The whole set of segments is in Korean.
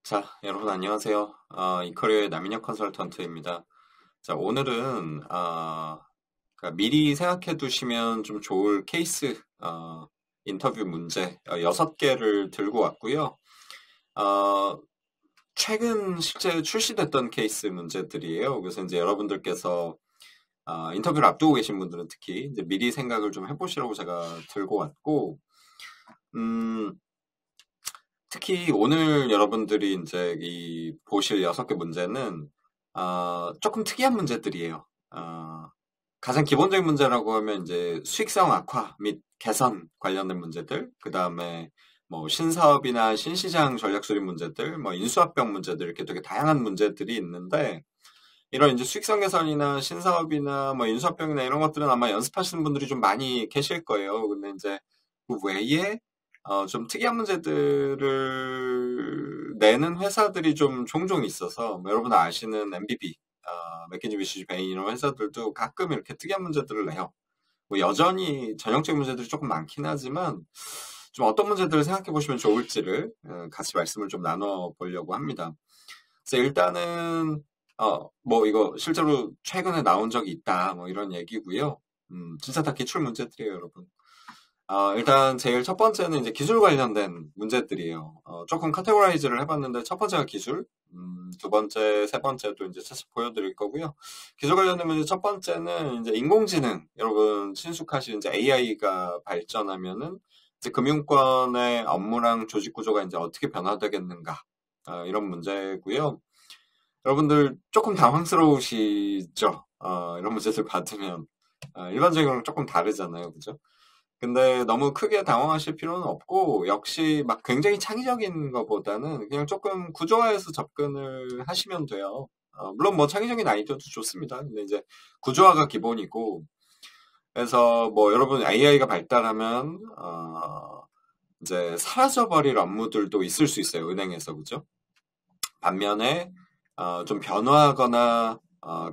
자, 여러분 안녕하세요. 이커리어의 남인혁 컨설턴트입니다. 자, 오늘은 그러니까 미리 생각해 두시면 좀 좋을 케이스 인터뷰 문제 6개를 들고 왔고요. 최근 실제 출시됐던 케이스 문제들이에요. 그래서 이제 여러분들께서 인터뷰를 앞두고 계신 분들은 특히 이제 미리 생각을 좀 해보시라고 제가 들고 왔고, 특히 오늘 여러분들이 이제 보실 6개 문제는 조금 특이한 문제들이에요. 가장 기본적인 문제라고 하면 이제 수익성 악화 및 개선 관련된 문제들, 그 다음에 뭐 신사업이나 신시장 전략 수립 문제들, 뭐 인수합병 문제들 이렇게 되게 다양한 문제들이 있는데, 이런 이제 수익성 개선이나 신사업이나 뭐 인수합병이나 이런 것들은 아마 연습하시는 분들이 좀 많이 계실 거예요. 근데 이제 그 외에 좀 특이한 문제들을 내는 회사들이 좀 종종 있어서, 뭐 여러분 아시는 MBB, 맥킨지 BCG 베인 이런 회사들도 가끔 이렇게 특이한 문제들을 내요. 뭐 여전히 전형적인 문제들이 조금 많긴 하지만 좀 어떤 문제들을 생각해 보시면 좋을지를 같이 말씀을 좀 나눠 보려고 합니다. 그래서 일단은 뭐 이거 실제로 최근에 나온 적이 있다 뭐 이런 얘기고요. 진짜 다 기출 문제들이에요, 여러분. 일단 제일 첫 번째는 이제 기술 관련된 문제들이에요. 조금 카테고라이즈를 해봤는데 첫 번째가 기술, 두 번째, 세 번째도 이제 차차 보여드릴 거고요. 기술 관련된 문제 첫 번째는 이제 인공지능, 여러분 친숙하신 이제 AI가 발전하면은 이제 금융권의 업무랑 조직 구조가 이제 어떻게 변화되겠는가, 이런 문제고요. 여러분들 조금 당황스러우시죠? 이런 문제들 받으면 일반적인 랑 조금 다르잖아요, 그죠? 근데 너무 크게 당황하실 필요는 없고, 역시 막 굉장히 창의적인 것보다는 그냥 조금 구조화해서 접근을 하시면 돼요. 물론 뭐 창의적인 아이디어도 좋습니다. 근데 이제 구조화가 기본이고, 그래서 뭐 여러분 AI가 발달하면, 이제 사라져버릴 업무들도 있을 수 있어요. 은행에서, 그죠? 반면에, 좀 변화하거나,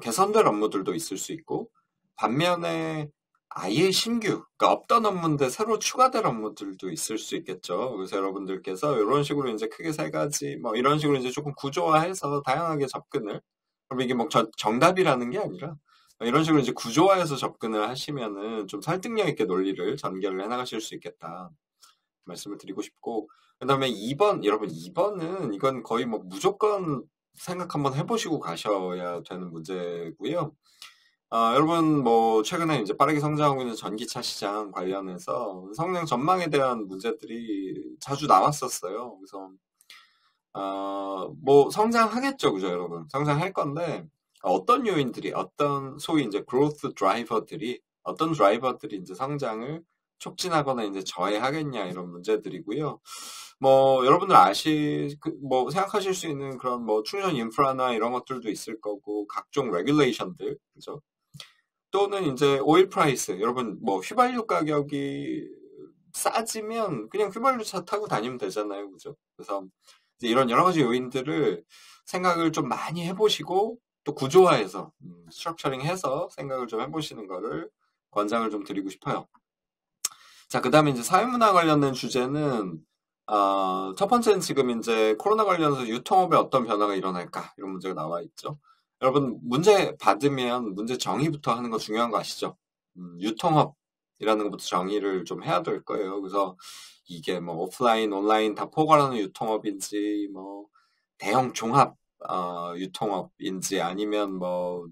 개선될 업무들도 있을 수 있고, 반면에 아예 신규, 그러니까 없던 업무인데 새로 추가될 업무들도 있을 수 있겠죠. 그래서 여러분들께서 이런 식으로 이제 크게 세 가지, 뭐 이런 식으로 이제 조금 구조화해서 다양하게 접근을, 그럼 이게 뭐 정답이라는 게 아니라, 이런 식으로 이제 구조화해서 접근을 하시면은 좀 설득력 있게 논리를 전개를 해나가실 수 있겠다. 말씀을 드리고 싶고, 그 다음에 2번, 여러분 2번은 이건 거의 뭐 무조건 생각 한번 해보시고 가셔야 되는 문제고요. 여러분 뭐 최근에 이제 빠르게 성장하고 있는 전기차 시장 관련해서 성장 전망에 대한 문제들이 자주 나왔었어요. 그래서 뭐 성장하겠죠, 그죠, 여러분? 성장할 건데 어떤 요인들이, 어떤 소위 이제 growth driver들이, 어떤 드라이버들이 이제 성장을 촉진하거나 이제 저해하겠냐 이런 문제들이고요. 뭐 여러분들 뭐 생각하실 수 있는 그런 뭐 충전 인프라나 이런 것들도 있을 거고, 각종 레귤레이션들, 그죠? 또는 이제 오일 프라이스, 여러분 뭐 휘발유 가격이 싸지면 그냥 휘발유 차 타고 다니면 되잖아요, 그죠? 그래서 이제 이런 여러 가지 요인들을 생각을 좀 많이 해보시고, 또 구조화해서 스트럭처링해서 생각을 좀 해보시는 거를 권장을 좀 드리고 싶어요. 자, 그 다음에 이제 사회문화 관련된 주제는 첫 번째는 지금 이제 코로나 관련해서 유통업에 어떤 변화가 일어날까 이런 문제가 나와 있죠. 여러분 문제 받으면 문제 정의부터 하는 거 중요한 거 아시죠? 유통업이라는 것부터 정의를 좀 해야 될 거예요. 그래서 이게 뭐 오프라인, 온라인 다 포괄하는 유통업인지, 뭐 대형 종합 유통업인지, 아니면 뭐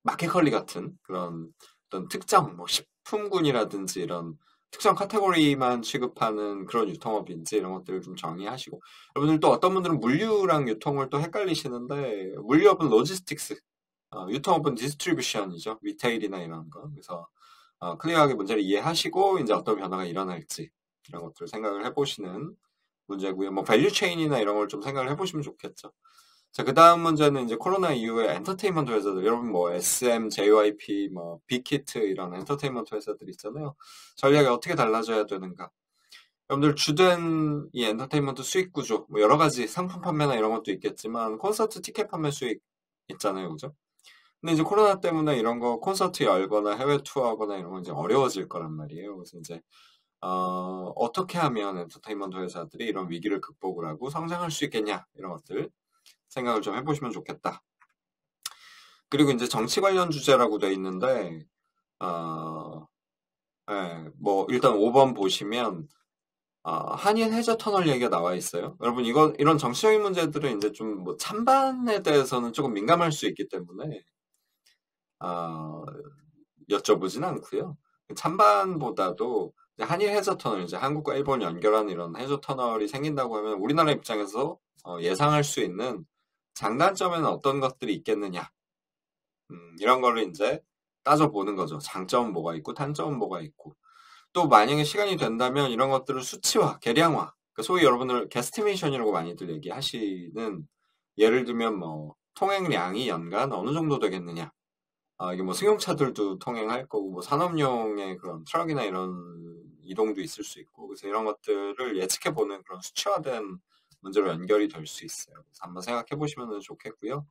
마켓컬리 같은 그런 어떤 특정 뭐 식품군이라든지 이런 특정 카테고리만 취급하는 그런 유통업인지 이런 것들을 좀 정의하시고, 여러분들 또 어떤 분들은 물류랑 유통을 또 헷갈리시는데, 물류업은 로지스틱스, 유통업은 디스트리뷰션이죠. 리테일이나 이런 거. 그래서 클리어하게 문제를 이해하시고 이제 어떤 변화가 일어날지 이런 것들을 생각을 해보시는 문제고요. 뭐 밸류 체인이나 이런 걸 좀 생각을 해보시면 좋겠죠. 자, 그 다음 문제는 이제 코로나 이후에 엔터테인먼트 회사들, 여러분 뭐 SM, JYP, 뭐 빅히트 이런 엔터테인먼트 회사들 있잖아요. 전략이 어떻게 달라져야 되는가? 여러분들 주된 이 엔터테인먼트 수익 구조, 뭐 여러 가지 상품 판매나 이런 것도 있겠지만 콘서트 티켓 판매 수익 있잖아요, 그죠? 근데 이제 코로나 때문에 이런 거 콘서트 열거나 해외 투어하거나 이런 거 이제 어려워질 거란 말이에요. 그래서 이제 어떻게 하면 엔터테인먼트 회사들이 이런 위기를 극복을 하고 성장할 수 있겠냐, 이런 것들 생각을 좀 해보시면 좋겠다. 그리고 이제 정치 관련 주제라고 돼 있는데, 뭐 일단 5번 보시면 한인 해저 터널 얘기가 나와 있어요. 여러분, 이런 정치적인 문제들은 이제 좀 뭐 찬반에 대해서는 조금 민감할 수 있기 때문에 여쭤보진 않고요. 찬반보다도 한일 해저 터널, 이제 한국과 일본 연결하는 이런 해저 터널이 생긴다고 하면 우리나라 입장에서 예상할 수 있는 장단점에는 어떤 것들이 있겠느냐, 이런 거를 이제 따져보는 거죠. 장점은 뭐가 있고 단점은 뭐가 있고, 또 만약에 시간이 된다면 이런 것들을 수치화, 계량화, 소위 여러분들 게스티메이션이라고 많이들 얘기하시는, 예를 들면 뭐 통행량이 연간 어느 정도 되겠느냐, 이게 뭐 승용차들도 통행할 거고, 뭐 산업용의 그런 트럭이나 이런 이동도 있을 수 있고, 그래서 이런 것들을 예측해보는 그런 수치화된 문제로 연결이 될 수 있어요. 그래서 한번 생각해 보시면 좋겠고요.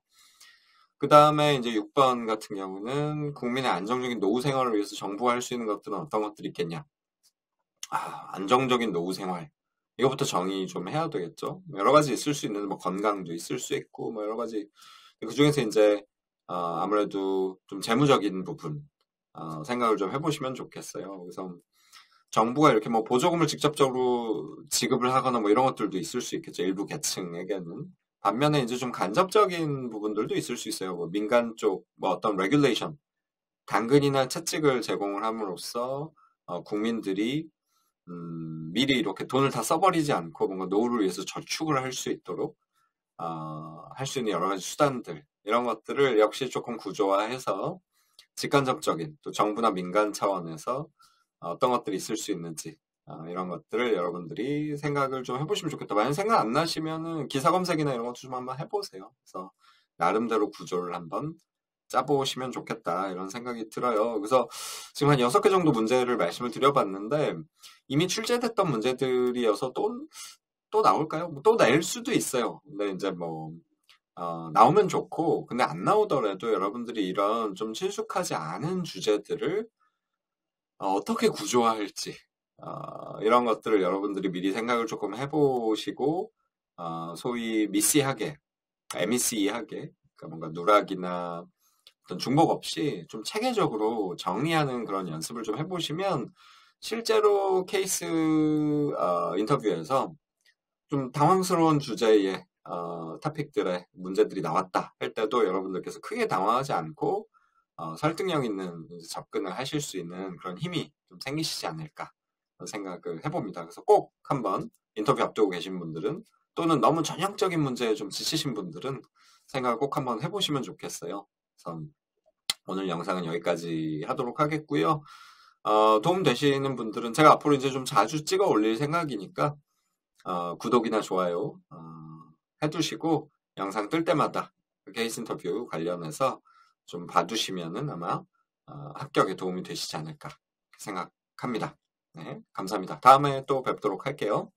그 다음에 이제 6번 같은 경우는 국민의 안정적인 노후 생활을 위해서 정부가 할 수 있는 것들은 어떤 것들이 있겠냐. 안정적인 노후 생활. 이거부터 정의 좀 해야 되겠죠. 여러 가지 있을 수 있는, 뭐 건강도 있을 수 있고, 뭐 여러 가지. 그 중에서 이제 아무래도 좀 재무적인 부분 생각을 좀 해보시면 좋겠어요. 그래서 정부가 이렇게 뭐 보조금을 직접적으로 지급을 하거나 뭐 이런 것들도 있을 수 있겠죠. 일부 계층에게는. 반면에 이제 좀 간접적인 부분들도 있을 수 있어요. 뭐 민간 쪽 뭐 어떤 레귤레이션, 당근이나 채찍을 제공을 함으로써 국민들이 미리 이렇게 돈을 다 써버리지 않고 뭔가 노후를 위해서 저축을 할 수 있도록 할 수 있는 여러 가지 수단들, 이런 것들을 역시 조금 구조화해서 직간접적인, 또 정부나 민간 차원에서 어떤 것들이 있을 수 있는지, 이런 것들을 여러분들이 생각을 좀 해보시면 좋겠다. 만약 생각 안 나시면은 기사 검색이나 이런 것도 좀 한번 해보세요. 그래서 나름대로 구조를 한번 짜보시면 좋겠다, 이런 생각이 들어요. 그래서 지금 한 6개 정도 문제를 말씀을 드려봤는데, 이미 출제됐던 문제들이어서 또 나올까요? 뭐 또 낼 수도 있어요. 근데 이제 뭐 나오면 좋고, 근데 안 나오더라도 여러분들이 이런 좀 친숙하지 않은 주제들을 어떻게 구조화할지, 이런 것들을 여러분들이 미리 생각을 조금 해보시고, 소위 미시하게, MEC하게, 그러니까 뭔가 누락이나 어떤 중복 없이 좀 체계적으로 정리하는 그런 연습을 좀 해보시면, 실제로 케이스 인터뷰에서 좀 당황스러운 주제의 토픽들의 문제들이 나왔다 할 때도 여러분들께서 크게 당황하지 않고 설득력 있는 접근을 하실 수 있는 그런 힘이 좀 생기시지 않을까 생각을 해봅니다. 그래서 꼭 한번 인터뷰 앞두고 계신 분들은, 또는 너무 전형적인 문제에 좀 지치신 분들은 생각을 꼭 한번 해보시면 좋겠어요. 그래서 오늘 영상은 여기까지 하도록 하겠고요. 도움 되시는 분들은 제가 앞으로 이제 좀 자주 찍어 올릴 생각이니까 구독이나 좋아요 해두시고, 영상 뜰 때마다 케이스 인터뷰 관련해서 좀 봐두시면은 아마 합격에 도움이 되시지 않을까 생각합니다. 네, 감사합니다. 다음에 또 뵙도록 할게요.